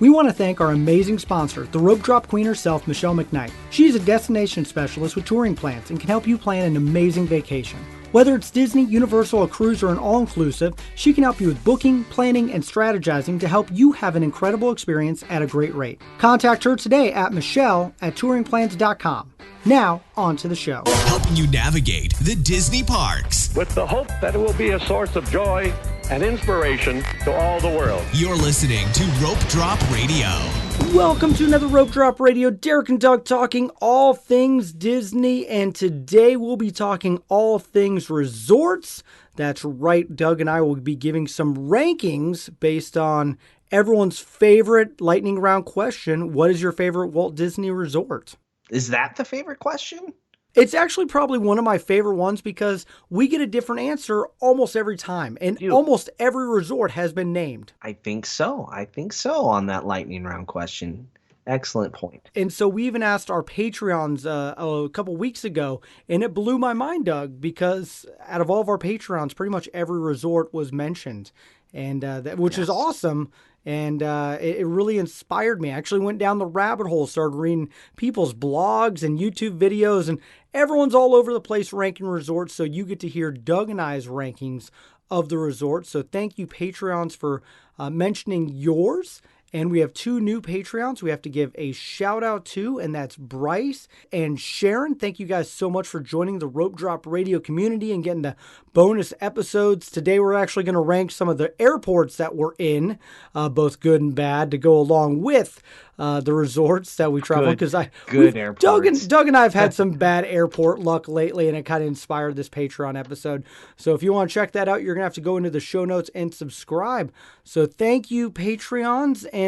We want to thank our amazing sponsor, the Rope Drop Queen herself, Michelle McKnight. She's a destination specialist with touring plans and can help you plan an amazing vacation. Whether it's Disney, Universal, a cruise, or an all-inclusive, she can help you with booking, planning, and strategizing to help you have an incredible experience at a great rate. Contact her today at michelle@touringplans.com. Now, on to the show. Helping you navigate the Disney parks. With the hope that it will be a source of joy and inspiration to all the world. You're listening to Rope Drop Radio. Welcome to another Rope Drop Radio. Derek and Doug talking all things Disney, and today we'll be talking all things resorts. That's right, Doug and I will be giving some rankings based on everyone's favorite lightning round question. What is your favorite Walt Disney resort? Is that the favorite question? It's actually probably one of my favorite ones because we get a different answer almost every time. And almost every resort has been named. I think so on that lightning round question. Excellent point. And so we even asked our Patreons a couple weeks ago, and it blew my mind, Doug, because out of all of our Patreons, pretty much every resort was mentioned, and which is awesome. And it really inspired me. I actually went down the rabbit hole, started reading people's blogs and YouTube videos, and everyone's all over the place ranking resorts. So you get to hear Doug and I's rankings of the resort. So thank you, Patreons, for mentioning yours. And we have two new Patreons we have to give a shout out to, and that's Bryce and Sharon. Thank you guys so much for joining the Rope Drop Radio community and getting the bonus episodes. Today we're actually going to rank some of the airports that we're in, both good and bad, to go along with the resorts that we travel. Because Doug and I have had some bad airport luck lately, and it kind of inspired this Patreon episode. So if you want to check that out, you're going to have to go into the show notes and subscribe. So thank you, Patreons. And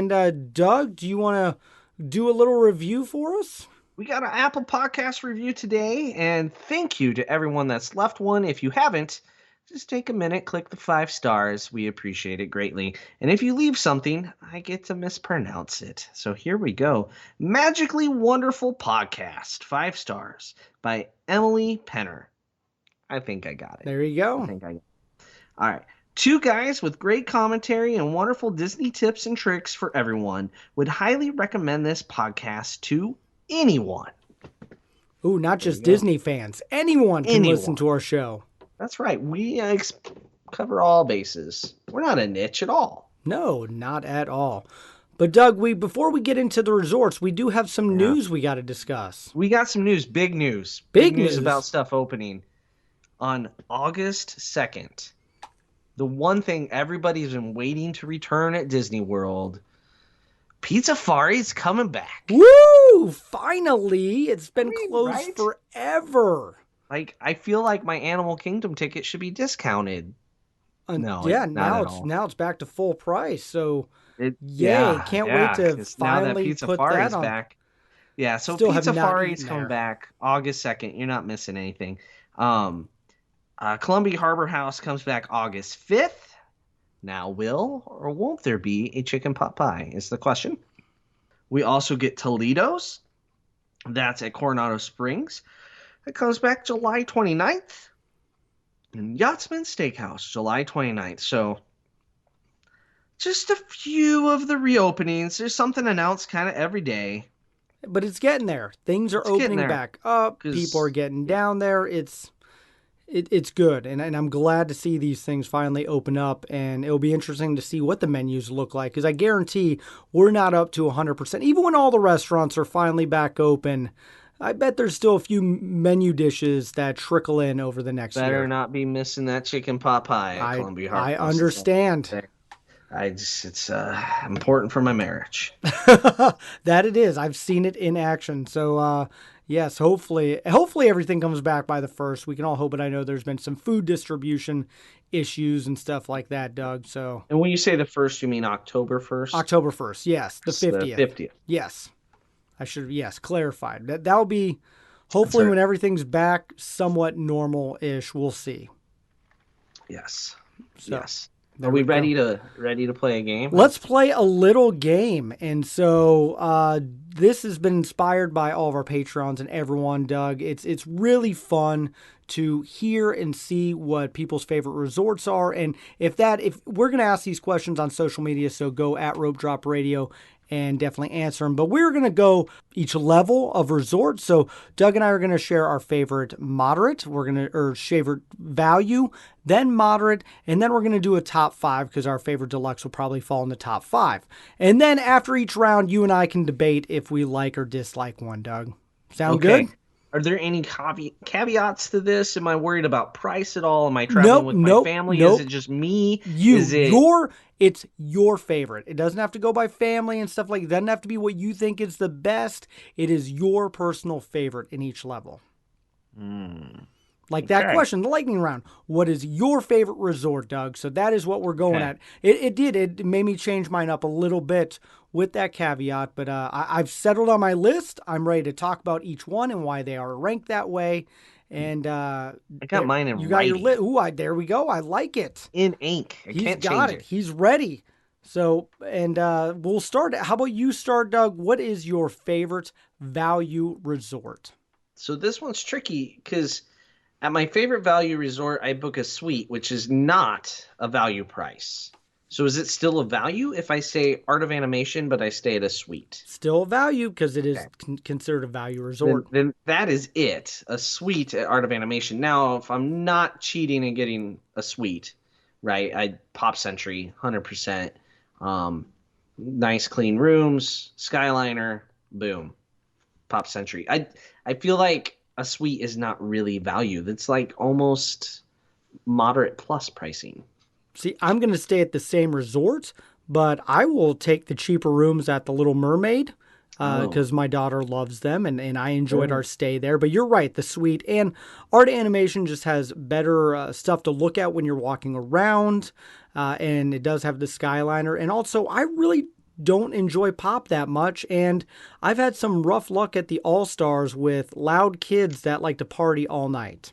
Doug, do you want to do a little review for us? We got an Apple Podcast review today, and thank you to everyone that's left one. If you haven't, just take a minute, click the 5 stars. We appreciate it greatly. And if you leave something, I get to mispronounce it. So here we go. Magically Wonderful Podcast, 5 stars, by Emily Penner. I think I got it. There you go. I think I got it. All right. 2 guys with great commentary and wonderful Disney tips and tricks for everyone. Would highly recommend this podcast to anyone. Ooh, not just Disney fans. Anyone can listen to our show. That's right. We cover all bases. We're not a niche at all. No, not at all. But Doug, before we get into the resorts, we do have some news we got to discuss. We got some news. Big news. Big news about stuff opening on August 2nd. The one thing everybody's been waiting to return at Disney World, Pizzafari's coming back. Woo! Finally! It's been closed forever. Like, I feel like my Animal Kingdom ticket should be discounted. Now it's back to full price. So, can't wait to finally put that on. Back. Yeah, so Pizzafari's coming back August 2nd. You're not missing anything. Columbia Harbor House comes back August 5th. Now, will or won't there be a chicken pot pie is the question. We also get Toledo's. That's at Coronado Springs. It comes back July 29th. And Yachtsman Steakhouse, July 29th. So, just a few of the reopenings. There's something announced kind of every day. But it's getting there. Things are opening back up. People are getting down there. It's good, and I'm glad to see these things finally open up, and it'll be interesting to see what the menus look like, because I guarantee we're not up to 100%. Even when all the restaurants are finally back open, I bet there's still a few menu dishes that trickle in over the next year. Better not be missing that chicken pot pie at Columbia Harbor. I understand. It's important for my marriage. That it is. I've seen it in action, so... Yes, hopefully everything comes back by the 1st. We can all hope, but I know there's been some food distribution issues and stuff like that, Doug. So. And when you say the 1st, you mean October 1st? October 1st, yes. The 50th. The 50th. Yes. I should, clarified. That'll be, hopefully when everything's back somewhat normal-ish, we'll see. Yes. So. Yes. Are we ready to play a game? Let's play a little game. And so this has been inspired by all of our Patreons and everyone, Doug. It's really fun to hear and see what people's favorite resorts are. And if we're going to ask these questions on social media, so go at Rope Drop Radio and definitely answer them. But we're going to go each level of resort. So Doug and I are going to share our favorite moderate. Or favorite value, then moderate, and then we're going to do a top 5 because our favorite deluxe will probably fall in the top 5. And then after each round, you and I can debate if we like or dislike one, Doug. Sound good? Are there any caveats to this? Am I worried about price at all? Am I traveling with my family? Nope. Is it just me? It's your favorite. It doesn't have to go by family and stuff like that. It doesn't have to be what you think is the best. It is your personal favorite in each level. Like that question, the lightning round. What is your favorite resort, Doug? So that is what we're going at. It made me change mine up a little bit with that caveat, but I've settled on my list. I'm ready to talk about each one and why they are ranked that way. And I got mine in You got writing. your list. Ooh, there we go. I like it. In ink. He's got it. He's ready. So, and we'll start. How about you start, Doug? What is your favorite value resort? So this one's tricky because at my favorite value resort, I book a suite, which is not a value price. So is it still a value if I say Art of Animation, but I stay at a suite? Still a value because it is considered a value resort. Then that is it, a suite at Art of Animation. Now, if I'm not cheating and getting a suite, right, I Pop Century, 100%. Nice clean rooms, Skyliner, boom, Pop Century. I feel like a suite is not really value. That's like almost moderate plus pricing. See, I'm going to stay at the same resort, but I will take the cheaper rooms at the Little Mermaid because my daughter loves them, and I enjoyed our stay there. But you're right, the suite and Art Animation just has better stuff to look at when you're walking around, and it does have the Skyliner. And also, I really don't enjoy Pop that much, and I've had some rough luck at the All-Stars with loud kids that like to party all night.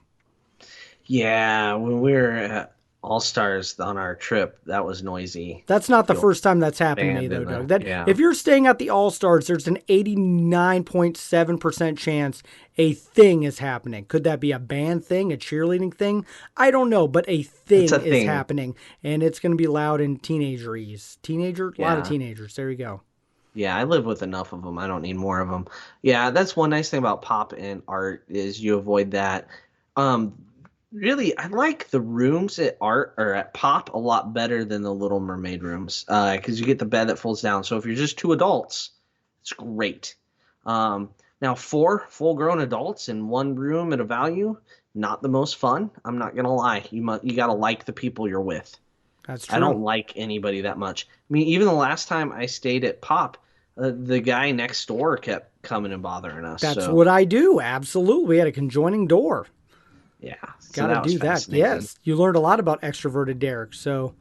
Yeah, when we were at All-Stars on our trip, that was noisy. That's not the first time that's happened to me, though, Doug. If you're staying at the All-Stars, there's an 89.7% chance a thing is happening. Could that be a band thing, a cheerleading thing? I don't know, but a thing is happening, and it's going to be loud and teenageries. A lot of teenagers. There you go. Yeah, I live with enough of them. I don't need more of them. Yeah, that's one nice thing about Pop and Art is you avoid that. Really, I like the rooms at Art or at Pop a lot better than the Little Mermaid rooms because you get the bed that folds down. So if you're just 2 adults, it's great. Now 4 full-grown adults in one room at a value, not the most fun. I'm not gonna lie. You got to like the people you're with. That's true. I don't like anybody that much. I mean, even the last time I stayed at Pop, the guy next door kept coming and bothering us. That's what I do. Absolutely, we had a conjoining door. Yeah, gotta do that. Yes, you learned a lot about extroverted Derek. So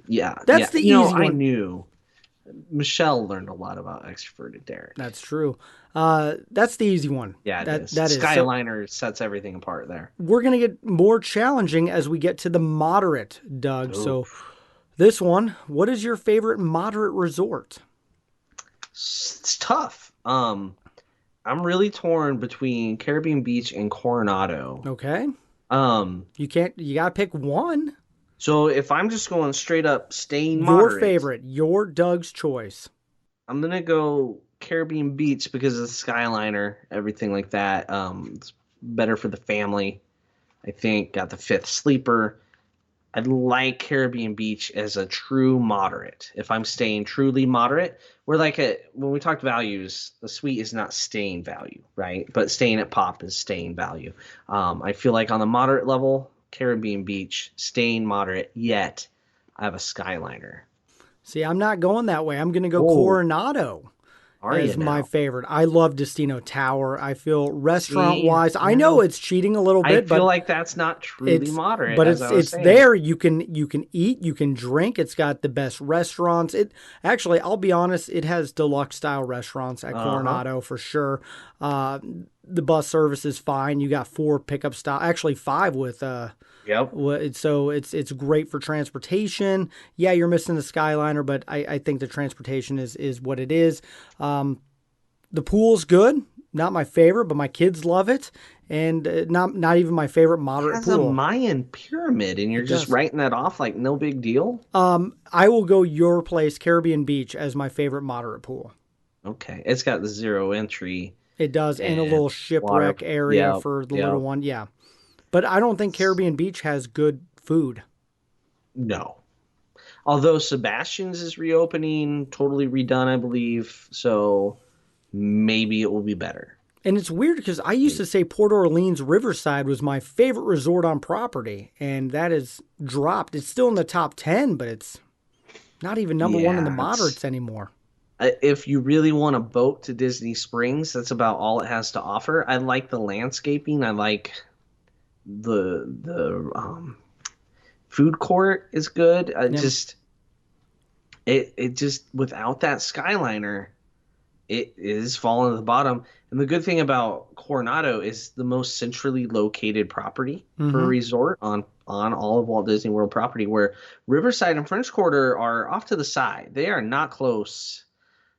that's the easy one. I knew Michelle learned a lot about extroverted Derek. That's true. That's the easy one. Yeah, that is. That Skyliner sets everything apart there. We're gonna get more challenging as we get to the moderate, Doug. Oof. So this one, what is your favorite moderate resort? It's tough. I'm really torn between Caribbean Beach and Coronado. Okay. You gotta pick one. So if I'm just going straight up staying moderate. Your favorite, your Doug's choice. I'm gonna go Caribbean Beach because of the Skyliner, everything like that. It's better for the family. I think got the 5th sleeper. I'd like Caribbean Beach as a true moderate. If I'm staying truly moderate, when we talked values, the suite is not staying value, right? But staying at Pop is staying value. I feel like on the moderate level, Caribbean Beach, staying moderate, yet I have a Skyliner. See, I'm not going that way. I'm going to go Coronado. Is my favorite. I love Destino Tower. I feel restaurant-wise, I know it's cheating a little bit, I feel like that's not truly moderate. But it's there. You can eat, you can drink. It's got the best restaurants. Actually, I'll be honest, it has deluxe-style restaurants at Coronado for sure. The bus service is fine. You got 4 pickup style, actually 5 with Yep. So it's great for transportation. Yeah, you're missing the Skyliner, but I think the transportation is what it is. The pool's good. not my favorite, but my kids love it, and not even my favorite It moderate has a pool. Mayan pyramid, and you're It just does. writing that off like no big deal? I will go your place, Caribbean Beach, as my favorite moderate pool. Okay. It's got the zero entry It does, and a and little water. shipwreck area Yeah, for the yeah. little one. Yeah, but I don't think Caribbean Beach has good food. No. Although Sebastian's is reopening, totally redone, I believe. So maybe it will be better. And it's weird because I used to say Port Orleans Riverside was my favorite resort on property, and that has dropped. It's still in the top 10, but it's not even number one in the Yeah, it's moderates anymore. if you really want a boat to Disney Springs, that's about all it has to offer. I like the landscaping. I like the food court is good. I Yeah. just it just without that Skyliner, it is falling to the bottom. And the good thing about Coronado is the most centrally located property for a Mm-hmm. resort on all of Walt Disney World property, where Riverside and French Quarter are off to the side. They are not close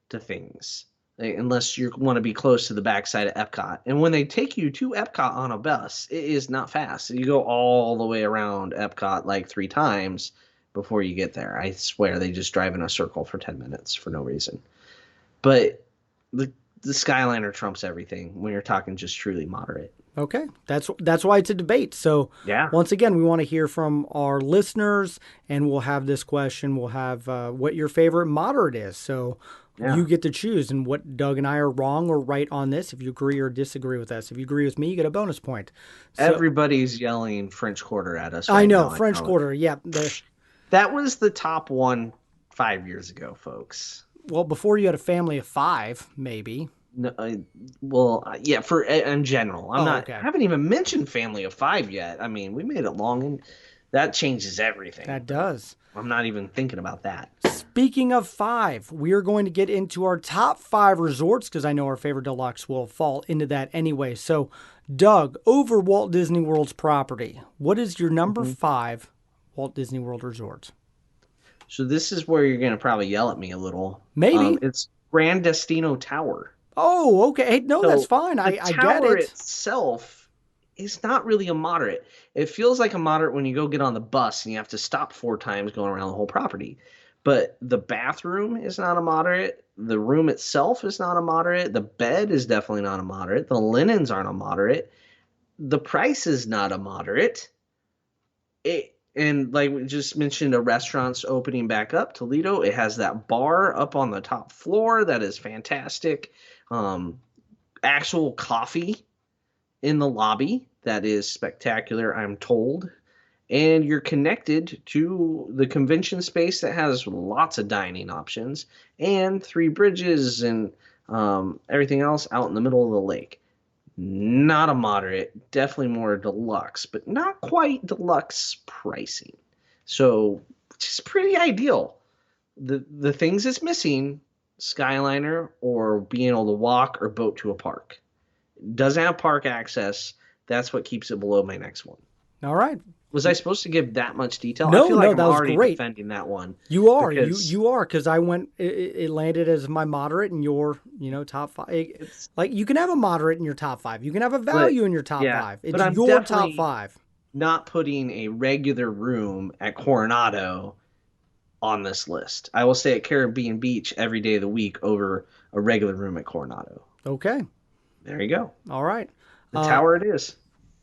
to things unless you want to be close to the backside of Epcot. And when they take you to Epcot on a bus, it is not fast. You go all the way around Epcot like 3 times before you get there. I swear they just drive in a circle for 10 minutes for no reason. But the Skyliner trumps everything when you're talking just truly moderate. Okay, that's why it's a debate. So Yeah. once again, we want to hear from our listeners, and we'll have this question. We'll have what your favorite moderate is. So Yeah. you get to choose, and what Doug and I are wrong or right on this. If you agree or disagree with us, if you agree with me, you get a bonus point. So Everybody's yelling French Quarter at us I right know now. I French know it. Quarter. Yeah, That was the top one 5 years ago, folks. well, before you had a family of five, maybe. No, yeah, for in general. Oh, I okay. haven't even mentioned Family of Five yet. I mean, we made it long, and that changes everything. That does. I'm not even thinking about that. Speaking of five, we are going to get into our top five resorts because I know our favorite deluxe will fall into that anyway. So, Doug, over Walt Disney World's property, what is your number five Walt Disney World resort? So this is where you're going to probably yell at me a little. Maybe. It's Grand Destino Tower. Oh, okay. Hey, no, that's So fine. the I get tower it. itself is not really a moderate. It feels like a moderate when you go get on the bus and you have to stop 4 times going around the whole property. But the bathroom is not a moderate. The room itself is not a moderate. The bed is definitely not a moderate. The linens aren't a moderate. The price is not a moderate. And like we just mentioned, a restaurant's opening back up, Toledo. It has that bar up on the top floor that is fantastic. Actual coffee in the lobby that is spectacular, I'm told. And you're connected to the convention space that has lots of dining options and 3 bridges and everything else out in the middle of the lake. Not a moderate, definitely more deluxe, but not quite deluxe pricing. So just pretty ideal. The things it's missing, Skyliner or being able to walk or boat to a park. Doesn't have park access. That's what keeps it below my next one. All right. Was I supposed to give that much detail? No, I feel no, like I'm that was already great. defending that one. You are. Because You are, because I went, it landed as my moderate in your, top five. Like, you can have a moderate in your top five. You can have a value in your top yeah, five. It's but I'm your top definitely five. not putting a regular room at Coronado on this list. I will stay at Caribbean Beach every day of the week over a regular room at Coronado. Okay. There you go. All right. The tower it is.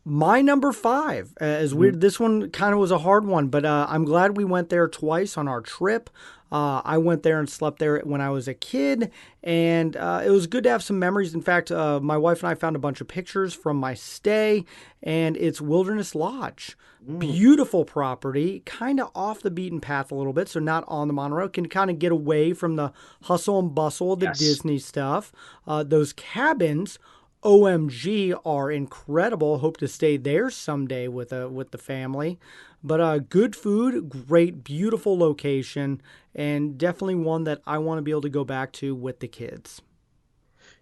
My number five is weird. This one kind of was a hard one, but I'm glad we went there twice on our trip. I went there and slept there when I was a kid, and it was good to have some memories. In fact, my wife and I found a bunch of pictures from my stay, and it's Wilderness Lodge. Beautiful property, kind of off the beaten path a little bit, so not on the monorail. Can kind of get away from the hustle and bustle of the Yes. Disney stuff. Those cabins, OMG, are incredible. Hope to stay there someday with the family. But good food, great, beautiful location, and definitely one that I want to be able to go back to with the kids.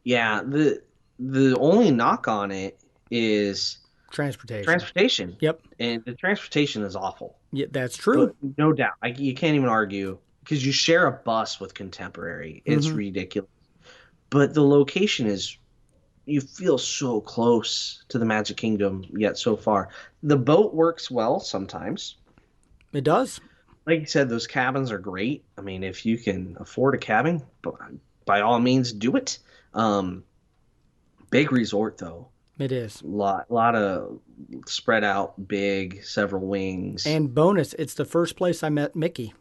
Yeah, the only knock on it is Transportation. transportation. Yep. And the transportation is awful. Yeah, that's true. No doubt. You can't even argue because you share a bus with Contemporary. It's ridiculous. But the location is you feel so close to the Magic Kingdom yet so far. The boat works well sometimes. It does. Like you said, those cabins are great. I mean, if you can afford a cabin, by all means, do it. Um, Big resort though. It is. Lot of spread out, big, several wings. And bonus, it's the first place I met Mickey.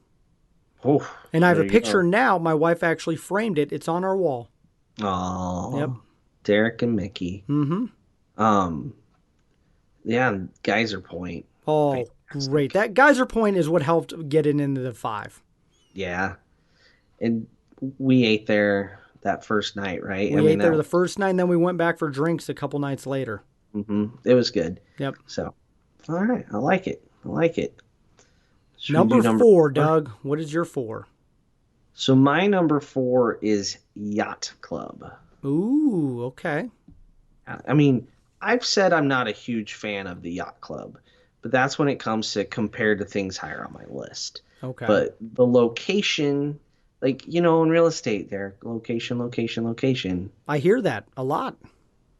Oh, And I have there a you picture go. now. My wife actually framed it. It's on our wall. Yep. Aw, Derek and Mickey. Mm-hmm. Um, yeah, and Geyser Point. Oh, great. Fantastic. That Geyser Point is what helped get it into the 5. Yeah, and we ate there that first night, right? I We mean, ate there the first night, and then we went back for drinks a couple nights later. it was good. Yep. So, all right, I like it. I like it. Should we Number do 4, number 4? Doug. What is your 4? So my number 4 is Yacht Club. Ooh, okay. I mean, I've said I'm not a huge fan of the Yacht Club, but that's when it comes to compared to things higher on my list. Okay. But the location, like, in real estate, there, location, location, location. I hear that a lot.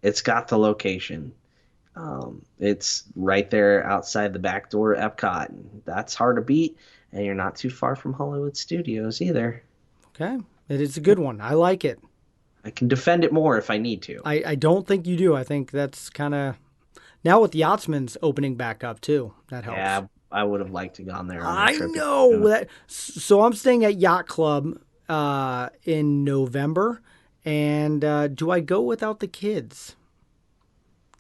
It's got the location. It's right there outside the back door at Epcot. And that's hard to beat, and you're not too far from Hollywood Studios either. Okay. It is a good one. I like it. I can defend it more if I need to. I don't think you do. I think that's kind of... Now with Yachtsman's opening back up, too. That helps. Yeah, I would have liked to gone there on I that trip. know that. So I'm staying at Yacht Club in November, and do I go without the kids?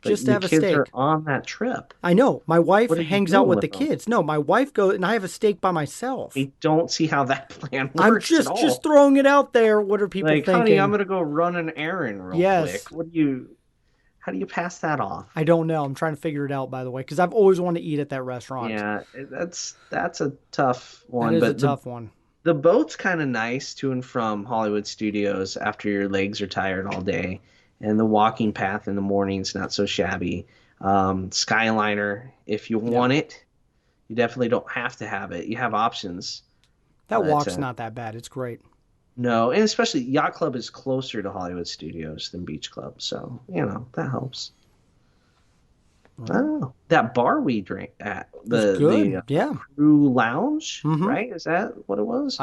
But Just to the have a kids steak. are on that trip. I know. My wife What are you hangs out doing with the with them? kids. No, my wife goes, and I have a steak by myself. I don't see how that plan I'm works at all. just throwing it out there. What are people Like, thinking? honey, I'm gonna go run an errand real Yes. quick. How do you pass that off? I don't know. I'm trying to figure it out, by the way, because I've always wanted to eat at that restaurant. Yeah, that's a tough one. That is But a tough one. the boat's kind of nice to and from Hollywood Studios after your legs are tired all day, and the walking path in the morning's not so shabby. Skyliner, if you want it, you definitely don't have to have it. You have options. That But, walk's not that bad. It's great. No, and especially Yacht Club is closer to Hollywood Studios than Beach Club, so that helps. I don't know. That bar we drank at It's good. the Yeah. Crew Lounge, Mhm. right? Is that what it was?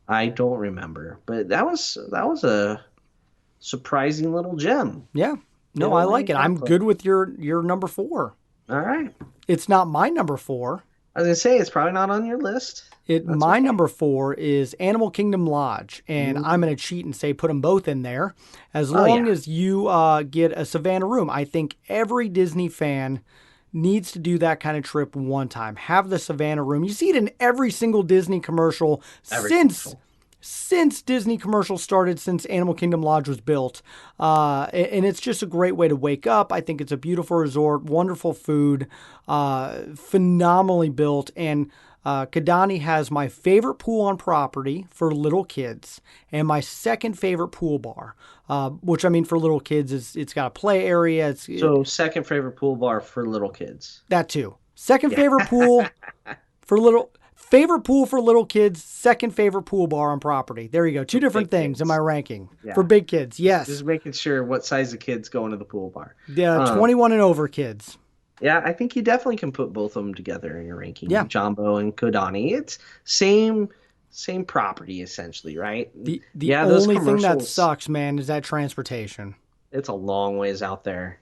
I don't remember, but that was a surprising little gem. Yeah. No, Yeah, I like it. Yacht I'm Club. good with your number 4. All right. It's not my number 4. I was gonna say it's probably not on your list. My okay. number 4 is Animal Kingdom Lodge, and I'm going to cheat and say put them both in there, as long yeah. as you get a Savannah room. I think every Disney fan needs to do that kind of trip one time. Have the Savannah room. You see it in every single Disney commercial since Disney commercials started, since Animal Kingdom Lodge was built. And it's just a great way to wake up. I think it's a beautiful resort, wonderful food, phenomenally built. And Kidani has my favorite pool on property for little kids and my second favorite pool bar, which I mean for little kids is it's got a play area. So second favorite pool bar for little kids. That too. Second favorite pool for little kids, second favorite pool bar on property. There you go. Two different things kids. in my ranking. Yeah. For big kids. Yes. Just making sure what size of kids go into the pool bar. Yeah, 21 and over kids. Yeah, I think you definitely can put both of them together in your ranking. Yeah. Jumbo and Kodani. It's same property essentially, right? The those only thing that commercials, sucks, man, is that transportation. It's a long ways out there.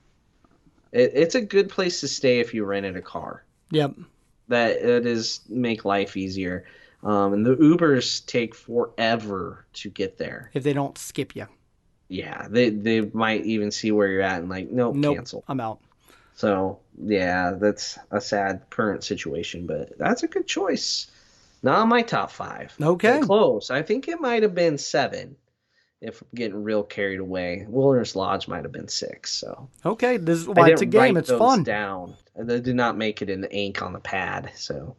It's a good place to stay if you rented a car. Yep. That it is make life easier. And the Ubers take forever to get there. If they don't skip you. Yeah, they might even see where you're at and like, nope, cancel. I'm out. So, yeah, that's a sad current situation, but that's a good choice. Not on my top 5. Okay. But close. I think it might have been 7 if I'm getting real carried away. Wilderness Lodge might have been 6. So Okay, this is I why it's a didn't game. write It's those fun. down. They did not make it in the ink on the pad. So,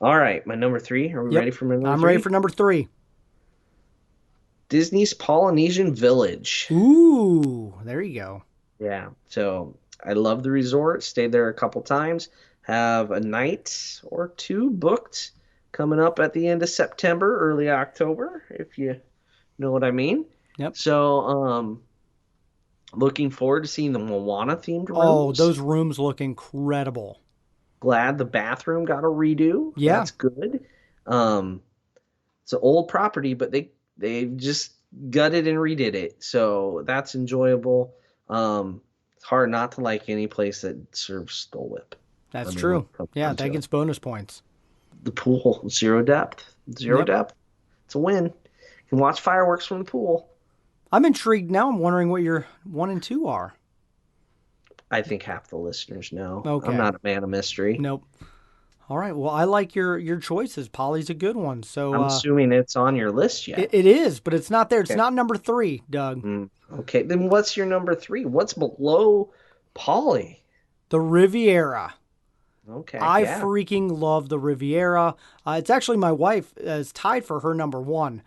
all right, my number 3. Are we Yep. ready for my number 3? I'm ready for number 3. Disney's Polynesian Village. Ooh, there you go. Yeah. So I love the resort. Stayed there a couple times. Have a night or two booked coming up at the end of September, early October, if you know what I mean. Yep. So Looking forward to seeing the Moana themed Oh, rooms. those rooms look incredible. Glad the bathroom got a redo. Yeah, That's good. Um, it's an old property, but they just gutted and redid it, so that's enjoyable. It's hard not to like any place that serves Dole Whip. I that's mean, when true. it comes Yeah, down that to it. gets bonus points. The pool, zero depth, zero Yep. depth. It's a win. You can watch fireworks from the pool. I'm intrigued now. I'm wondering what your 1 and 2 are. I think half the listeners know. I'm Okay. not a man of mystery. Nope. All right. Well, I like your choices. Polly's a good one. So I'm assuming it's on your list yet. it is, but it's not there. It's Okay. not number 3, Doug. Okay, then what's your number three? What's below Polly? The Riviera. Okay, I yeah. freaking love the Riviera. It's actually my wife is tied for her number 1.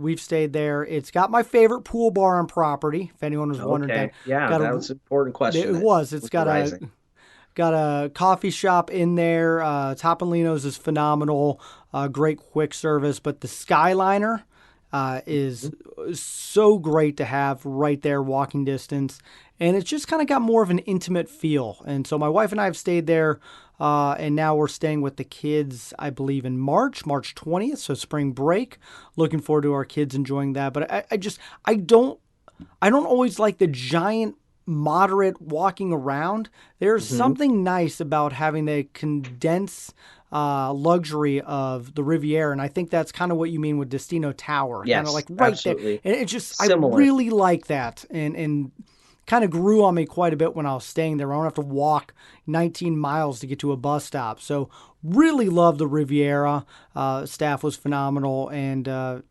We've stayed there. It's got my favorite pool bar on property. If anyone was wondering that, Okay, yeah, got that a was an important question. it was. It's got Rising. a coffee shop in there. Topolino's is phenomenal. Great quick service, but the Skyliner is so great to have right there, walking distance, and it's just kind of got more of an intimate feel. And so my wife and I have stayed there, and now we're staying with the kids, I believe, in March 20th, so spring break. Looking forward to our kids enjoying that. But I don't always like the giant moderate walking around. There's something nice about having the condense luxury of the Riviera, and I think that's kind of what you mean with Destino Tower, kind of Yes, like right absolutely. there. And it just, I Similar. really like that, and kind of grew on me quite a bit when I was staying there. I don't have to walk 19 miles to get to a bus stop. So really love the Riviera. Staff was phenomenal, and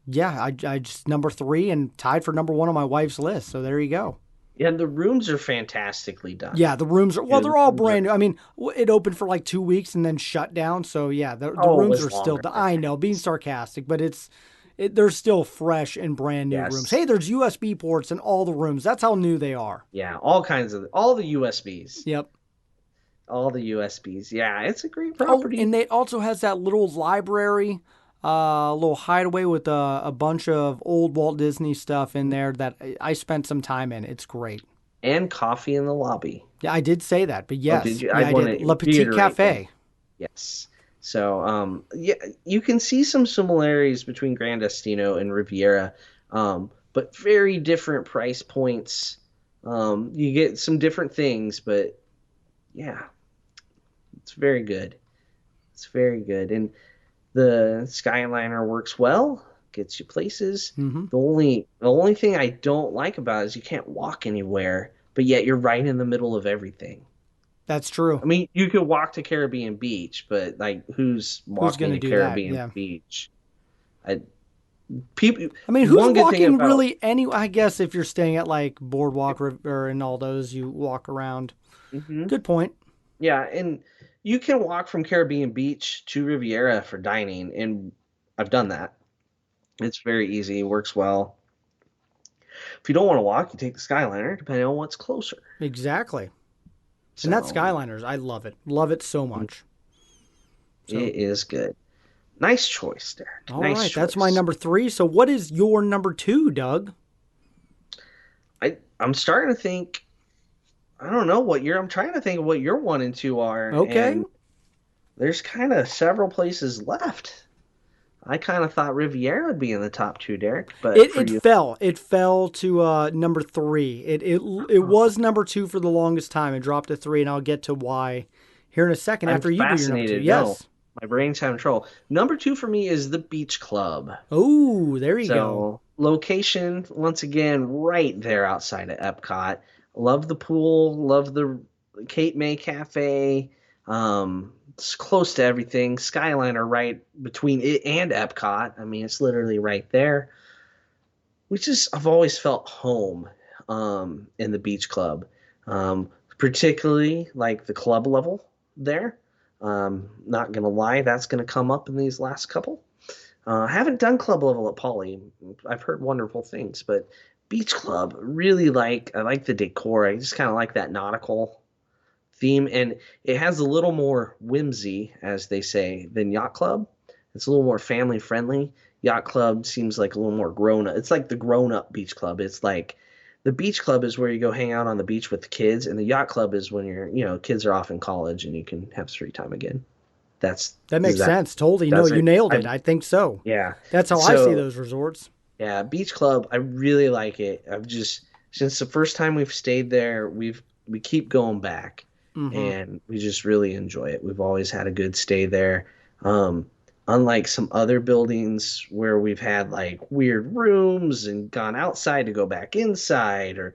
yeah, I just number 3 and tied for number 1 on my wife's list. So there you go. Yeah, the rooms are fantastically done. Yeah, the rooms are, well, Yeah, the they're all rooms are. brand new. I mean, it opened for like 2 weeks and then shut down. So yeah, the Oh, it rooms was are still, longer than I that. know, being sarcastic, but they're still fresh and brand new rooms. Yes. Hey, there's USB ports in all the rooms. That's how new they are. Yeah, all the USBs. Yep. All the USBs. Yeah, it's a great Oh, property. and it also has that little library, little hideaway with a bunch of old Walt Disney stuff in there that I spent some time in. It's great. And coffee in the lobby. Yeah, I did say that, but Oh, did yes, you? I yeah, I want did. to Le Petit reiterate that. Cafe. Yes. So, yeah, you can see some similarities between Grand Destino and Riviera, but very different price points. You get some different things, but yeah, it's very good. It's very good. And the Skyliner works well, gets you places. The only thing I don't like about it is you can't walk anywhere, but yet you're right in the middle of everything. That's true. I mean, you could walk to Caribbean Beach, but like, who's Who's walking going to to do that? Caribbean Yeah. Beach? I people. I mean, who's One good thing walking about really any? I guess if you're staying at like Boardwalk or in all those, you walk around. Mhm. Good point. Yeah, and you can walk from Caribbean Beach to Riviera for dining, and I've done that. It's very easy, works well. If you don't want to walk, you take the Skyliner, depending on what's closer. Exactly. And that So Skyliners, I love it. Love it so much. So, it is good. Nice choice, Derek. all Nice right, choice. that's my number 3. So, what is your number 2, Doug? I'm starting to think. I don't know what I'm trying to think of what your 1 and 2 are, Okay. and there's kind of several places left. I kind of thought Riviera would be in the top 2, Derek, but It for it you, fell. It fell to number 3. It was number 2 for the longest time. It dropped to 3, and I'll get to why here in a second I'm after you do your number 2. fascinated. No, Yes. my brain's having trouble. Number 2 for me is the Beach Club. Oh, there you go. So location, once again, right there outside of Epcot. Love the pool. Love the Cape May Cafe. It's close to everything. Skyliner right between it and Epcot. I mean, it's literally right there. I've always felt home in the Beach Club, particularly like the club level there. Not gonna lie, that's gonna come up in these last couple. I haven't done club level at Poly. I've heard wonderful things, but Beach Club, I like the decor. I just kind of like that nautical theme, and it has a little more whimsy, as they say, than Yacht Club. It's a little more family friendly. Yacht Club seems like a little more grown up. It's like the grown up Beach Club. It's like The beach club is where you go hang out on the beach with the kids, and the yacht club is when kids are off in college and you can have free time again. That's That makes exactly sense. Totally. No, does you it. nailed it. I think so. Yeah. That's how I see So those resorts. yeah, beach club, I really like it. I've just since the first time we've stayed there, we keep going back, Mm-hmm. and we just really enjoy it. We've always had a good stay there. Um, Unlike some other buildings where we've had like weird rooms and gone outside to go back inside, or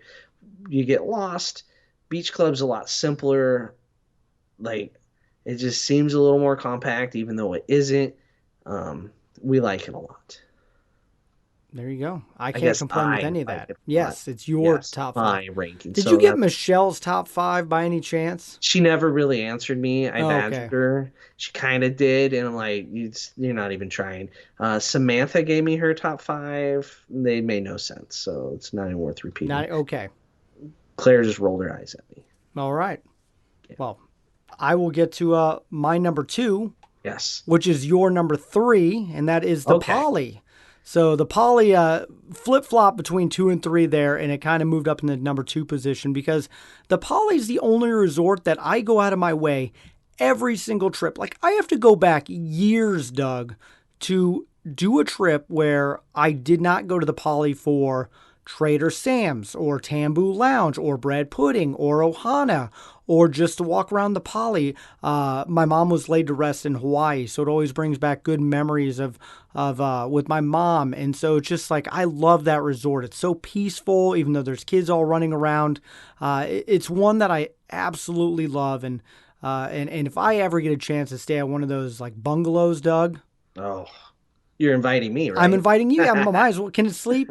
you get lost, beach club's a lot simpler. Like it just seems a little more compact, even though it isn't. We like it a lot. There you go. I I can't guess complain with I any of like that. it a lot. Yes, it's your Yes, top five. my ranking. Did So you get that's Michelle's top five by any chance? she never really answered me. I Oh, badgered okay. her. She kind of did, and I'm like, you're not even trying. Samantha gave me her top five. They made no sense, so it's not even worth repeating. Not okay. Claire just rolled her eyes at me. All right. Well, I will get to my number two, Yes. which is your number three, and that is the Okay. Poly. So the Poly flip flop between 2 and 3 there, and it kind of moved up in the number 2 position because the Poly is the only resort that I go out of my way every single trip. Like I have to go back years, Doug, to do a trip where I did not go to the Poly for Trader Sam's or Tambu Lounge or Bread Pudding or Ohana or just to walk around the Poly. My mom was laid to rest in Hawaii, so it always brings back good memories of with my mom. And so it's just like I love that resort. It's so peaceful, even though there's kids all running around. It's one that I absolutely love. And if I ever get a chance to stay at one of those like bungalows, Doug, Oh, you're inviting me, right? I'm inviting you. I might as well. Can it sleep?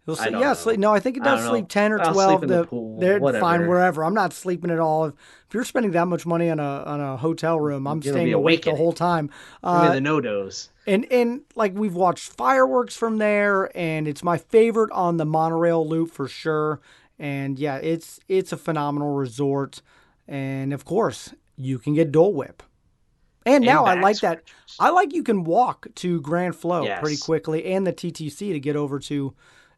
He'll I say, don't yeah, know. sleep. No, I think it I does don't sleep know. 10 or I'll 12. sleep in the pool, They're whatever. fine wherever. I'm not sleeping at all. If you're spending that much money on a hotel room, I'm You're gonna be staying awake the awakening. whole time. Give me the no-dos. And like we've watched fireworks from there, and it's my favorite on the monorail loop for sure. And yeah, it's a phenomenal resort. And of course, you can get Dole Whip. And now I back like that. scratchers. I like you can walk to Grand Flow pretty Yes. quickly and the TTC to get over to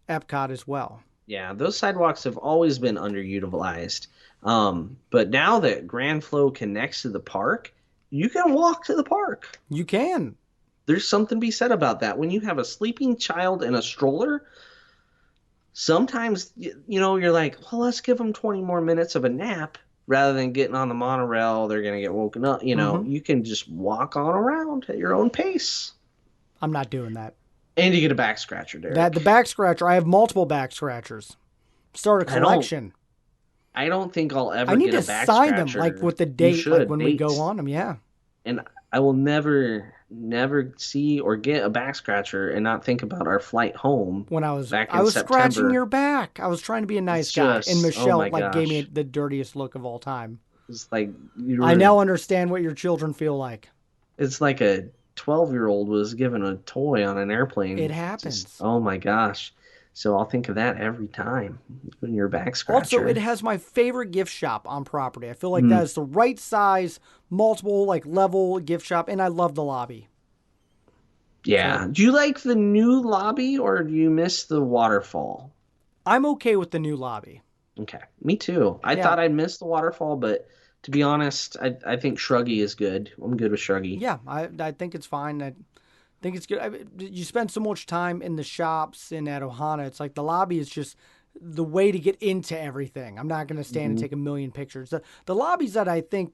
Epcot as well. Yeah, those sidewalks have always been underutilized. But now that Grand Flow connects to the park, you can walk to the park. You can. There's something to be said about that. When you have a sleeping child in a stroller, sometimes you're like, well, let's give them 20 more minutes of a nap rather than getting on the monorail. They're gonna get woken up. You can just walk on around at your own pace, I'm not doing that. and you get a back scratcher, Derek. That the back scratcher. I have multiple back scratchers. Start a collection. I don't think I'll ever I need get to a back sign scratcher. them like with the You date, like should, when we dates. go on them. Yeah. And I will never see or get a back scratcher and not think about our flight home. When I was back in I was September. scratching your back. I was trying to be a nice It's guy, just- and oh Michelle my like gave me gosh. the dirtiest look of all time. It's like I now understand what your children feel like. It's like a 12-year-old was given a toy on an airplane. It happens. Oh my gosh. So I'll think of that every time when you're back scratcher. Also, it has my favorite gift shop on property. I feel like that is the right size, multiple like level gift shop, and I love the lobby. Yeah. Do you like the new lobby or do you miss the waterfall? I'm okay with the new lobby. Okay. Me too. I Yeah. thought I'd miss the waterfall, but to be honest, I think Shruggy is good. I'm good with Shruggy. Yeah, I think it's fine. I think it's good. You spend so much time in the shops and at Ohana. It's like the lobby is just the way to get into everything. I'm not going to stand and take a million pictures. The lobbies that I think,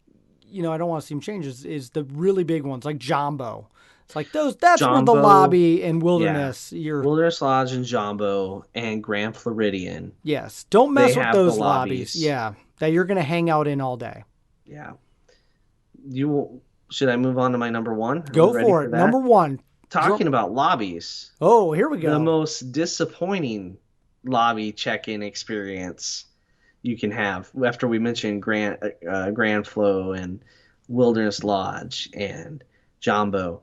I don't want to see them change is the really big ones like Jumbo. It's like those. That's where the Jumbo, lobby and Wilderness. Wilderness Lodge and Jumbo and Grand Floridian. Yes, don't mess They with have those the lobbies. lobbies. Yeah, that you're going to hang out in all day. Yeah. Should I move on to my number one? Are Go we ready for it. that? Number one. Talking about lobbies, Oh, here we go. the most disappointing lobby check-in experience you can have after we mentioned Grand Flow and Wilderness Lodge and Jumbo.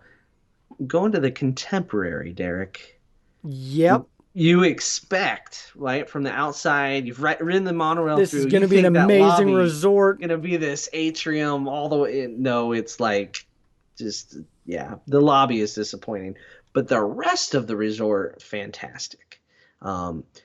Going to the Contemporary, Derek. Yep. You expect, right, from the outside, you've ridden the monorail This through. is going to you be an think that amazing lobby resort. Going to be this atrium all the way in. No, it's like just, yeah, the lobby is disappointing. But the rest of the resort, fantastic.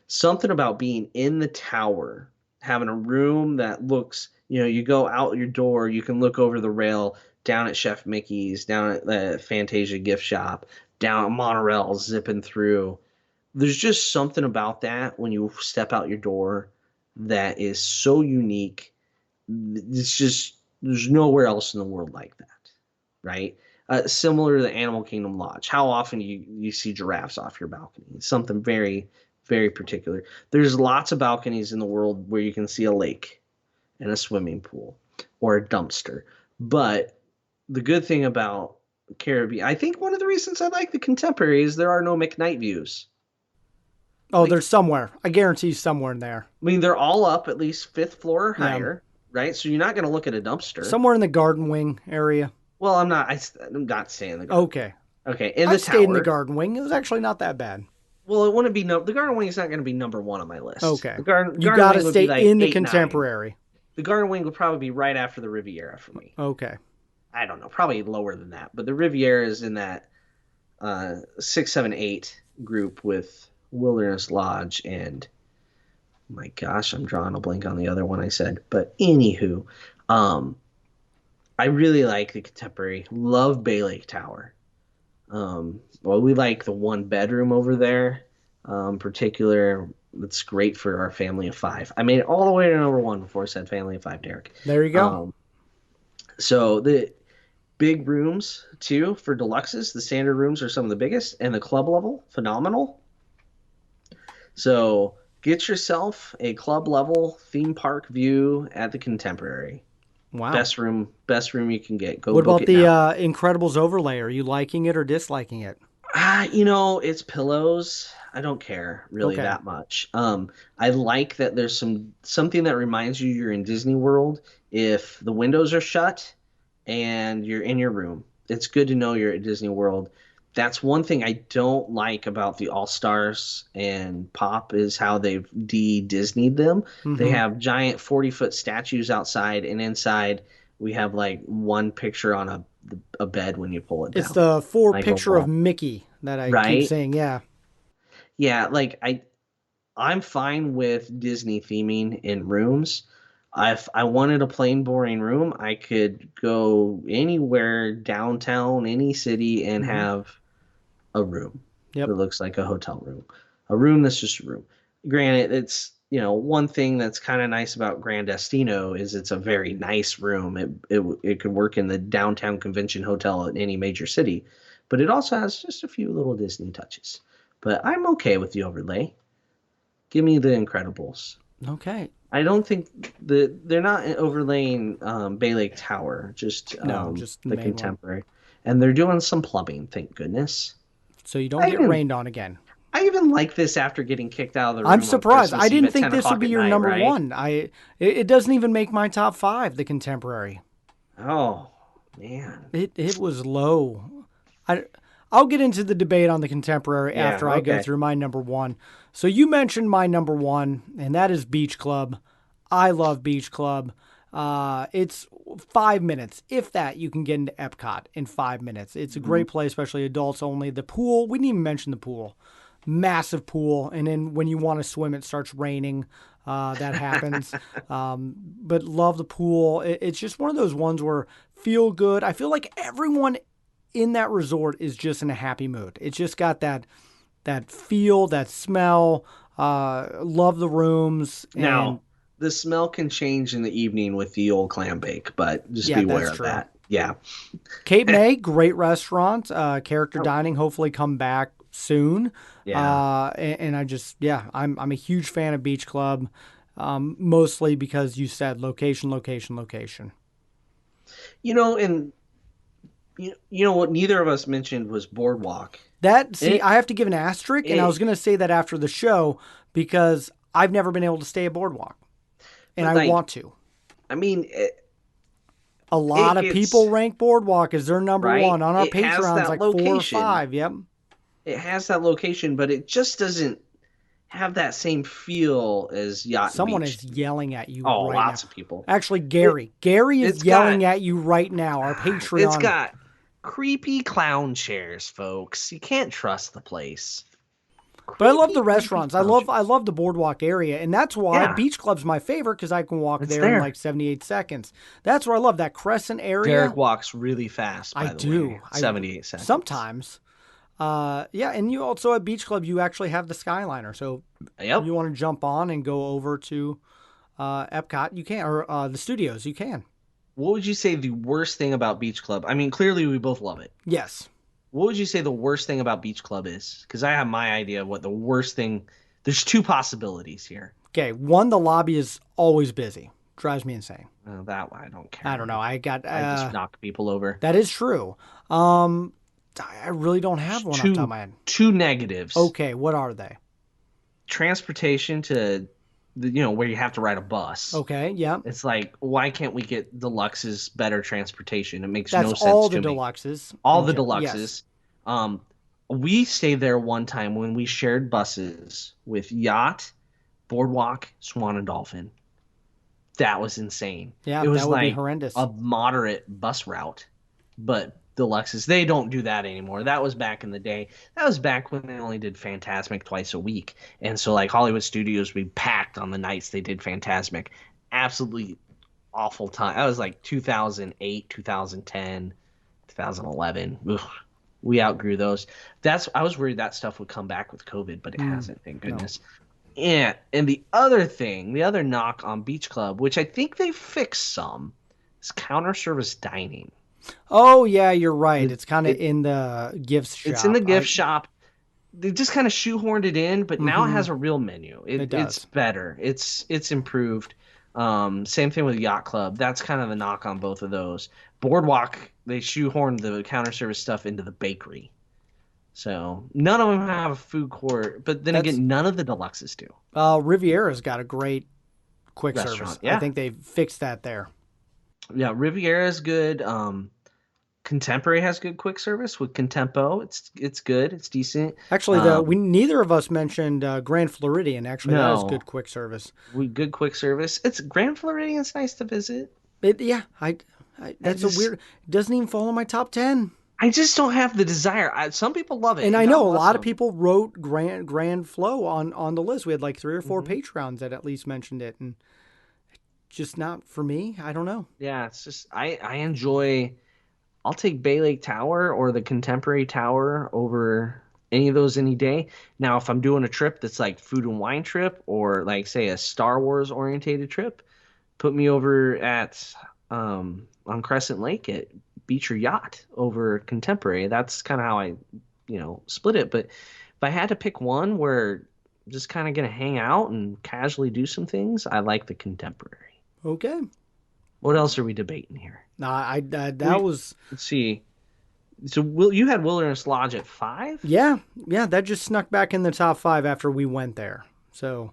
Something about being in the tower, having a room that looks, you go out your door, you can look over the rail down at Chef Mickey's, down at the Fantasia gift shop, down at Monorail zipping through. There's just something about that when you step out your door that is so unique. It's just, there's nowhere else in the world like that, right? Similar to the Animal Kingdom Lodge. How often you see giraffes off your balcony? It's something very, very particular. There's lots of balconies in the world where you can see a lake and a swimming pool or a dumpster. But the good thing about Caribbean, I think one of the reasons I like the Contemporary is there are no McKnight views. Oh, there's somewhere. I guarantee somewhere in there. I mean, they're all up at least 5th floor or higher, right? So you're not going to look at a dumpster. Somewhere in the garden wing area. Well, I'm not saying the garden. Okay. Okay, in the I stayed in the tower. garden wing. It was actually not that bad. Well, it wouldn't be the garden wing is not going to be number one on my list. Okay. The garden You got to wing would stay be like in the 8, 9. Contemporary. The garden wing would probably be right after the Riviera for me. Okay. I don't know, probably lower than that. But the Riviera is in that 6, 7, 8 group with Wilderness Lodge and, my gosh, I'm drawing a blank on the other one I said. But anywho, I really like the Contemporary. Love Bay Lake Tower. Well, we like the 1 bedroom over there. Particular, it's great for our family of 5. I made it all the way to number 1 before I said family of 5, Derek. There you go. So the big rooms too for deluxes. The standard rooms are some of the biggest, and the club level, phenomenal. So get yourself a club level theme park view at the Contemporary. Wow. Best room you can get. What book about it the now. Incredibles overlay? Are you liking it or disliking it? It's pillows. I don't care really Okay. that much. I like that there's something that reminds you you're in Disney World if the windows are shut and you're in your room. It's good to know you're at Disney World. That's one thing I don't like about the All-Stars and Pop is how they've de-Disneyed them. Mm-hmm. They have giant 40-foot statues outside, and inside we have like one picture on a bed when you pull it down. It's the 4 Like a picture of wall. Mickey that I Right? keep saying. Yeah. Yeah, like I'm fine with Disney theming in rooms. If I wanted a plain boring room, I could go anywhere downtown, any city, and have a room Yep. that looks like a hotel room. A room that's just a room. Granted, it's one thing that's kind of nice about Grand Destino is it's a very nice room. It could work in the downtown convention hotel in any major city, but it also has just a few little Disney touches. But I'm okay with the overlay. Give me the Incredibles. Okay. I don't think they're not overlaying Bay Lake Tower, just just the the main Contemporary, and they're doing some plumbing. Thank goodness. So you don't get rained on again. I even like this after getting kicked out of the room. I'm on surprised. Christmas I Eve didn't at think 10 this would o'clock be at your night, number right? 1. It doesn't even make my top 5, the Contemporary. Oh man, It was low. I'll get into the debate on the Contemporary after I go through my number 1. So you mentioned my number 1, and that is Beach Club. I love Beach Club. It's 5 minutes, if that. You can get into Epcot in 5 minutes. It's a great place, especially adults only. The pool, we didn't even mention the pool. Massive pool, and then when you want to swim, it starts raining. That happens. But love the pool. It's just one of those ones where feel good. I feel like everyone in that resort is just in a happy mood. It's just got that feel, that smell. Love the rooms. Now the smell can change in the evening with the old clam bake, but just Yeah, beware that's of true. that. Yeah. Cape May, great restaurant. Character dining, hopefully come back soon. Yeah. And I'm a huge fan of Beach Club, mostly because you said location. And what neither of us mentioned was Boardwalk. I have to give an asterisk, and I was going to say that after the show because I've never been able to stay at Boardwalk, and I want to. I mean, a lot of people rank Boardwalk as their number right? 1 on our It has Patreons, that like 4 or location. 5. Yep. It has that location, but it just doesn't have that same feel as Yacht Someone Beach. is yelling at you Oh, right now. lots of people. Actually, Gary. Gary is yelling at you right now, our Patreon. It's got creepy clown chairs, folks. You can't trust the place. But I love the creepy restaurants. I love the boardwalk area, and that's why Yeah. Beach Club's my favorite because I can walk It's there in there. like 78 seconds. That's where I love that Crescent area. Derek walks really fast, I by the do. way. 78 seconds. Sometimes. Yeah, and you also at Beach Club you actually have the Skyliner, so Yep. you want to jump on and go over to Epcot, you can, or the studios, you can. What would you say the worst thing about Beach Club? I mean, clearly we both love it. Yes. What would you say the worst thing about Beach Club is? Because I have my idea of what the worst thing. There's two possibilities here. Okay, one, the lobby is always busy. Drives me insane. That one I don't care. I don't know. I just knock people over. That is true. I really don't have one off the top of my head. Two negatives. Okay, what are they? Transportation to where you have to ride a bus. Okay, yeah. It's like, why can't we get deluxes better transportation? It makes That's no sense all to the me. deluxes. All the Yes. deluxes. We stayed there one time when we shared buses with Yacht, Boardwalk, Swan, and Dolphin. That was insane. Yeah, it was that would be like horrendous. a moderate bus route, but deluxes, they don't do that anymore. That was back in the day. That was back when they only did Phantasmic twice a week. And so like Hollywood Studios would be packed on the nights they did Phantasmic. Absolutely awful time. That was like 2008, 2010, 2011. Ugh. We outgrew those. I was worried that stuff would come back with COVID, but it hasn't, thank goodness. No. And the other knock on Beach Club, which I think they fixed some, is counter service dining. Oh yeah, you're right. It's kind of in the gift shop. It's in the gift shop. They just kind of shoehorned it in, but now it has a real menu. It does. It's better. It's improved. Same thing with Yacht Club. That's kind of the knock on both of those. Boardwalk, they shoehorned the counter service stuff into the bakery. So none of them have a food court, but then again, none of the deluxes do. Riviera's got a great quick restaurant. service. Yeah. I think they fixed that there. Yeah, Riviera is good. Contemporary has good quick service with Contempo. It's good. It's decent. Actually, neither of us mentioned Grand Floridian. Actually, that is good quick service. Good quick service. It's Grand Floridian's nice to visit. That's a weird. It doesn't even fall in my top 10. I just don't have the desire. Some people love it, and I know a lot of people wrote Grand Flow on the list. We had like 3 or 4 Patreons that at least mentioned it, and just not for me. I don't know. Yeah, it's just I enjoy. I'll take Bay Lake Tower or the Contemporary Tower over any of those any day. Now, if I'm doing a trip that's like food and wine trip or like say a Star Wars orientated trip, put me over at on Crescent Lake at Beach or Yacht over Contemporary. That's kind of how I split it. But if I had to pick one where I'm just kind of gonna hang out and casually do some things, I like the Contemporary. Okay. What else are we debating here? Let's see. So you had Wilderness Lodge at 5? Yeah, that just snuck back in the top 5 after we went there. So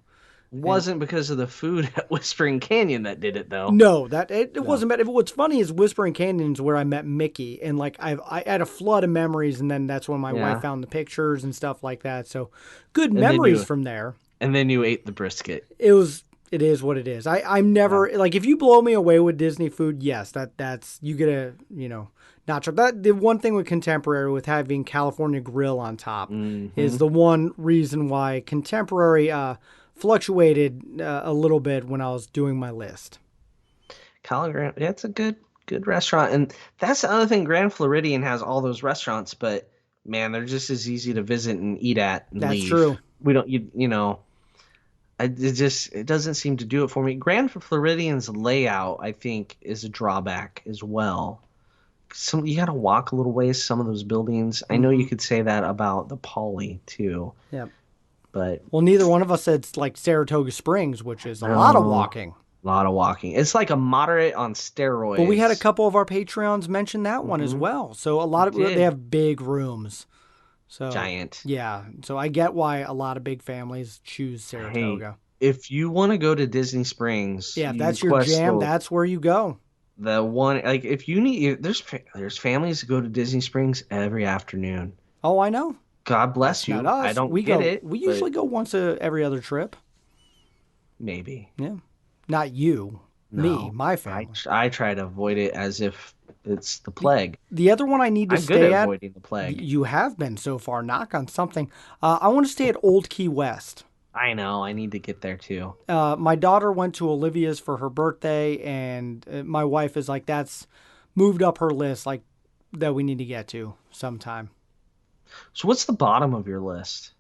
wasn't because of the food at Whispering Canyon that did it though. No, it wasn't bad. What's funny is Whispering Canyon is where I met Mickey, and like I had a flood of memories, and then that's when my wife found the pictures and stuff like that. So good memories from there. And then you ate the brisket. It is what it is. I'm never like, if you blow me away with Disney food, yes, that's you get a nacho. That the one thing with Contemporary with having California Grill on top is the one reason why Contemporary fluctuated a little bit when I was doing my list. It's a good restaurant, and that's the other thing. Grand Floridian has all those restaurants, but man, they're just as easy to visit and eat at and leave. That's true. We don't it doesn't seem to do it for me. Grand Floridian's layout, I think, is a drawback as well. You got to walk a little ways. Some of those buildings. I know you could say that about the Poly too. Yeah. But neither one of us said like Saratoga Springs, which is a lot of walking. A lot of walking. It's like a moderate on steroids. But we had a couple of our Patreons mention that one as well. So a lot of they have big rooms. So giant. Yeah. So I get why a lot of big families choose Saratoga. Hey, if you want to go to Disney Springs, if that's your jam, that's where you go. The one, like, if you need, there's families that go to Disney Springs every afternoon. Oh, I know. God bless you. Not us. I don't get get it. We usually go once every other trip. Maybe. Yeah. Not you. Me, No, my I family. I try to avoid it as if it's the The plague. the other one I need to I'm good at stay at, avoiding the plague. you have been so far, knock on something. I want to stay at Old Key West. I know. I need to get there too. My daughter went to Olivia's for her birthday, and my wife is like, that's moved up her list, like that we need to get to sometime. So what's the bottom of your list?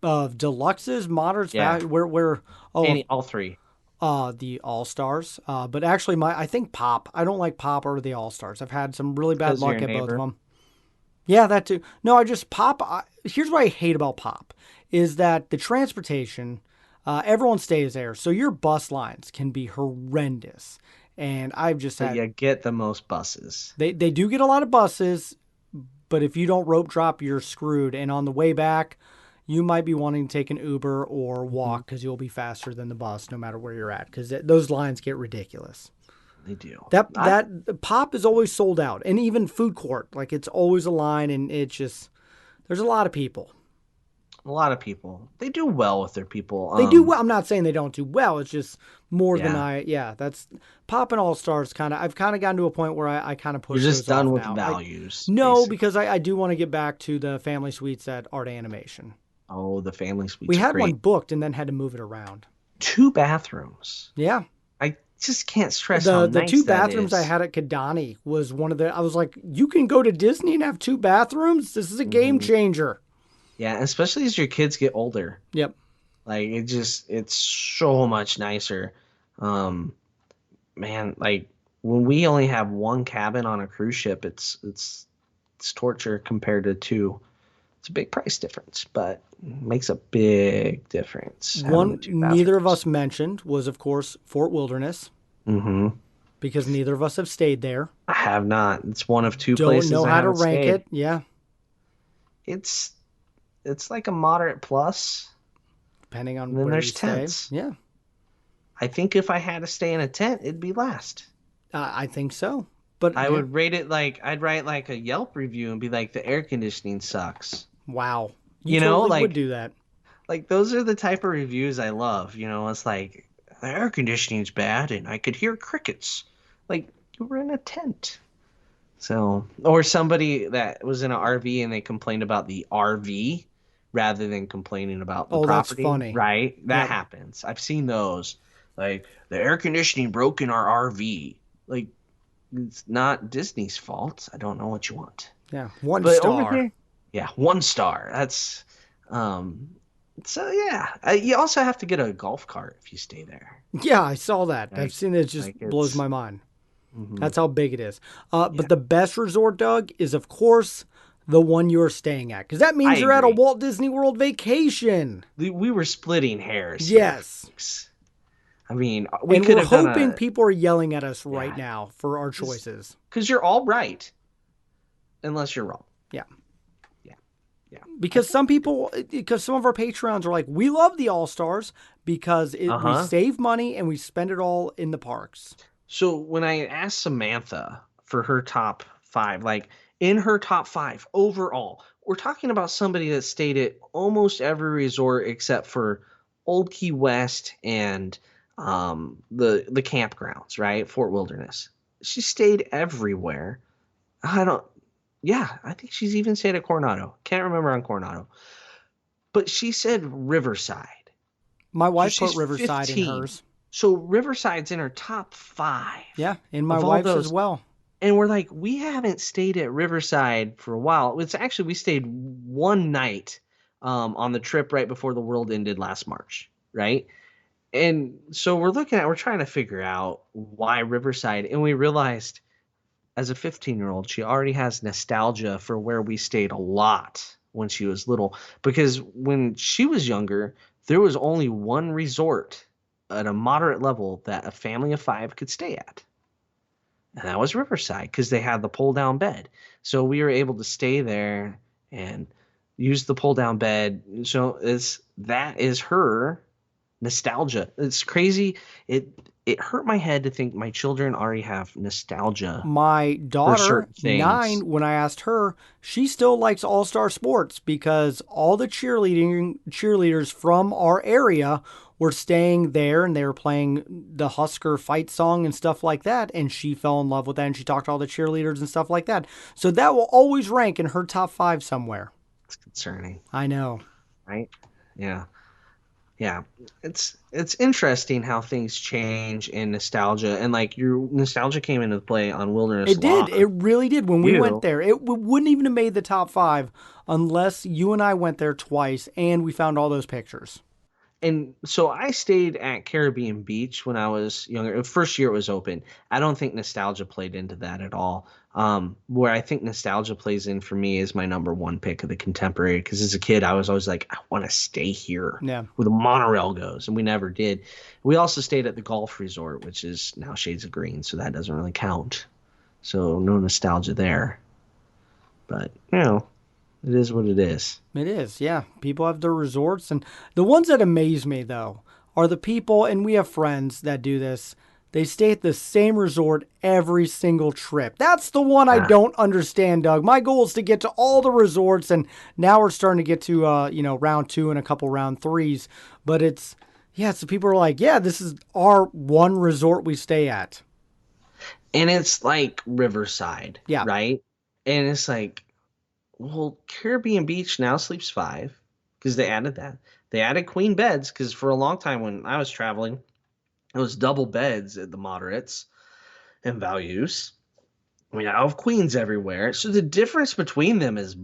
Of deluxes, moderates, Yeah, value, where oh, all three. the All Stars. But actually, I think Pop. I don't like Pop or the All Stars. I've had some really bad Because of your luck at both of neighbor. them. Yeah, that too. No, I just Pop. Here's what I hate about Pop is that the transportation, everyone stays there, so your bus lines can be horrendous. And I've just But had you get the most buses. they do get a lot of buses, but if you don't rope drop, you're screwed. And on the way back, you might be wanting to take an Uber or walk because you'll be faster than the bus no matter where you're at because those lines get ridiculous. They do. That Pop is always sold out, and even food court, like it's always a line, and it's just there's a lot of people. A lot of people. They do well with their people. They do well. I'm not saying they don't do well. It's just more than Yeah. Yeah, that's Pop and All Stars. I've kind of gotten to a point where I kind of push. You're just those done off with now. values. No, basically. because I do want to get back to the family suites at Art Animation. Oh, the family suites. We are had great. one booked and then had to move it around. 2 bathrooms. Yeah. I just can't stress how The nice two that bathrooms is. I had at Kidani was one of the. I was like, you can go to Disney and have 2 bathrooms. This is a game changer. Yeah, especially as your kids get older. Yep. Like it's so much nicer. Man, like when we only have one cabin on a cruise ship, it's torture compared to 2. It's a big price difference, but it makes a big difference having the One 2 neither of bathrooms. us mentioned was, of course, Fort Wilderness Mm-hmm. because neither of us have stayed there. I have not. It's one of 2 Don't places know I how to haven't rank stayed. it. Yeah, It's like a moderate plus. depending on And then where you there's stay. tents. Yeah, I think if I had to stay in a tent, it'd be last. I think so. But I yeah. would rate it like I'd write like a Yelp review and be like the air conditioning sucks. Wow, You know, totally would like do that. like those are the type of reviews I love. You know, it's like the air conditioning's bad and I could hear crickets. Like you were in a tent. So, or somebody that was in an RV and they complained about the RV rather than complaining about the Oh, that's property. funny. Right? That Yep. happens. I've seen those. Like the air conditioning broke in our RV. Like it's not Disney's fault. I don't know what you want. Yeah, 1 But over star. here, yeah, 1 star. That's so yeah. You also have to get a golf cart if you stay there. Yeah, I saw that. I've Like- seen it. It just like blows it's- my mind. Mhm. That's how big it is. But the best resort, Doug, is of course the one you're staying at, because that means I you're at a agree. Walt Disney World vacation. We were splitting hairs. here, Yes. folks. I mean, we And could we're have done hoping people are yelling at us right Yeah. now for our choices. because you're all right, unless you're wrong. Yeah. Yeah. Yeah. Because because some of our Patreons are like, we love the All Stars because we save money and we spend it all in the parks. So when I asked Samantha for her top 5, like in her top 5 overall, we're talking about somebody that stayed at almost every resort except for Old Key West and the campgrounds, right? Fort Wilderness. She stayed everywhere. I think she's even stayed at Coronado. Can't remember on Coronado. But she said Riverside. My wife she's put Riverside 15. in hers. So Riverside's in her top 5. Yeah, and my Of all wife's those- as well. And we're like, we haven't stayed at Riverside for a while. It's actually, we stayed one night on the trip right before the world ended last March, right? And so we're trying to figure out why Riverside. And we realized as a 15-year-old, she already has nostalgia for where we stayed a lot when she was little. Because when she was younger, there was only one resort at a moderate level that a family of 5 could stay at. And that was Riverside because they had the pull down bed. So we were able to stay there and use the pull down bed. So that is her nostalgia. It's crazy. it hurt my head to think my children already have nostalgia My for daughter, certain things. 9, when I asked her, she still likes All Star Sports because all the cheerleaders from our area were staying there and they were playing the Husker fight song and stuff like that. And she fell in love with that and she talked to all the cheerleaders and stuff like that. So that will always rank in her top 5 somewhere. It's concerning, I know. right? Yeah. Yeah, it's interesting how things change in nostalgia, and like your nostalgia came into play on Wilderness It did. Lawn. It really did. When we went You there, it wouldn't even have made the top 5 unless you and I went there twice and we found all those pictures. and so I stayed at Caribbean Beach when I was younger. The first year it was open. I don't think nostalgia played into that at all. Where I think nostalgia plays in for me is my number one pick of the contemporary. Because as a kid, I was always like, I want to stay here Yeah. where the monorail goes, and we never did. We also stayed at the golf resort, which is now Shades of Green, so that doesn't really count. So no nostalgia there. But it is what it is. It is, yeah. People have their resorts. And the ones that amaze me, though, are the people, and we have friends that do this, they stay at the same resort every single trip. That's the one I Yeah. don't understand, Doug. My goal is to get to all the resorts, and now we're starting to get to, round 2 and a couple round 3s. But so people are like, yeah, this is our one resort we stay at. And it's like Riverside, Yeah. right? And it's like, well, Caribbean Beach now sleeps 5 because they added that. They added queen beds because for a long time when I was traveling, it was double beds at the moderates and values. I have queens everywhere. So the difference between them has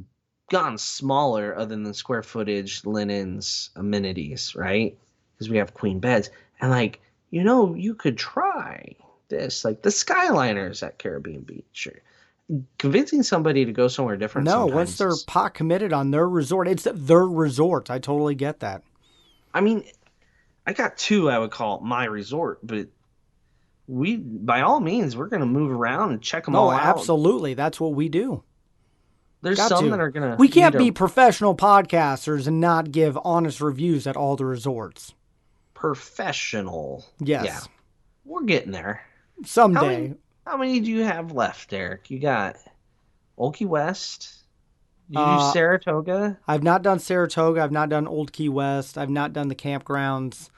gotten smaller other than square footage, linens, amenities, right? Because we have queen beds. And you could try this, like the Skyliners at Caribbean Beach. Convincing somebody to go somewhere different No, sometimes. once they're pot committed on their resort, it's their resort. I totally get that. I mean, I got 2 I would call my resort, but by all means, we're going to move around and check them all No, out. absolutely. That's what we do. There's Got some to. that are going to. We can't be professional podcasters and not give honest reviews at all the resorts. Professional. Yes. Yeah. We're getting there. Someday. How many do you have left, Derek? You got Old Key West. You do Saratoga. I've not done Saratoga. I've not done Old Key West. I've not done the campgrounds.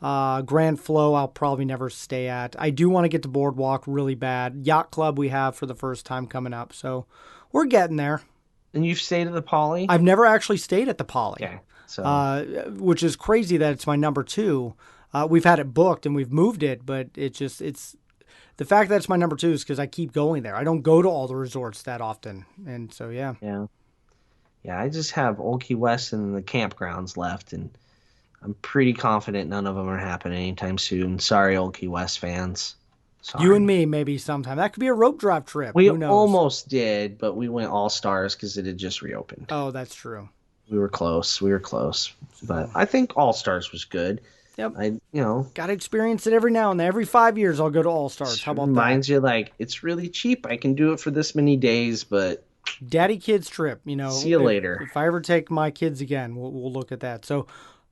Grand Flow, I'll probably never stay at. I do want to get to Boardwalk really bad. Yacht Club we have for the first time coming up. So we're getting there. And you've stayed at the Poly? I've never actually stayed at the Poly. Okay. So. Which is crazy that it's my number 2. We've had it booked and we've moved it, but it's the fact that it's my number 2 is because I keep going there. I don't go to all the resorts that often. And so, yeah. Yeah. Yeah, I just have Old Key West and the campgrounds left, and I'm pretty confident none of them are happening anytime soon. Sorry, Old Key West fans. Sorry. You and me, maybe sometime. That could be a rope drive trip. We Who knows? almost did, but we went All Stars because it had just reopened. Oh, that's true. We were close. But I think All Stars was good. Yep. Got to experience it every now and then. Every 5 years, I'll go to All Stars. How about reminds you, it's really cheap. I can do it for this many days, but daddy kids trip. See you later. If I ever take my kids again, we'll look at that. So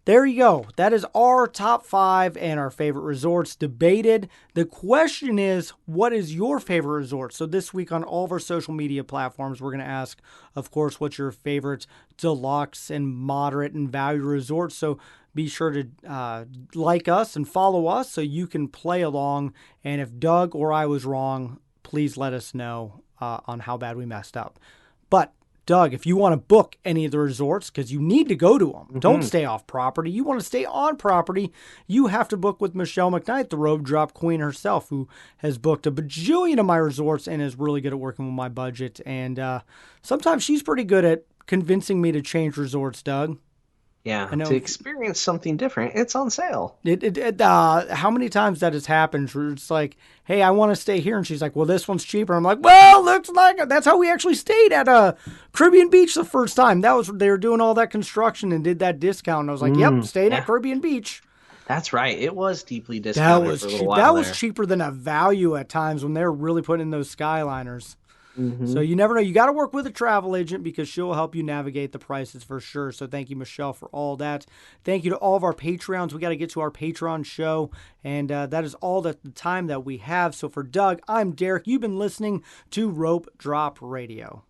there you go. That is our top 5 and our favorite resorts debated. The question is, what is your favorite resort? So this week on all of our social media platforms, we're going to ask, of course, what's your favorite deluxe and moderate and value resort. So be sure to like us and follow us so you can play along. And if Doug or I was wrong, please let us know on how bad we messed up. But Doug, if you want to book any of the resorts, because you need to go to them, don't stay off property. You want to stay on property, you have to book with Michelle McKnight, the road drop queen herself, who has booked a bajillion of my resorts and is really good at working with my budget. And sometimes she's pretty good at convincing me to change resorts, Doug. Yeah, to experience something different, it's on sale. How many times that has happened? It's like, hey, I want to stay here, and she's like, well, this one's cheaper. I'm like, well, looks like it. That's how we actually stayed at Caribbean Beach the first time. They were doing all that construction and did that discount. And I was like, yep, staying at Caribbean Beach. That's right. It was deeply discounted for a little while. That was cheaper than a value at times when they were really putting in those Skyliners. So you never know. You got to work with a travel agent because she'll help you navigate the prices for sure. So thank you, Michelle, for all that. Thank you to all of our Patreons. We got to get to our Patreon show, and that is all the time that we have. So for Doug, I'm Derek. You've been listening to Rope Drop Radio.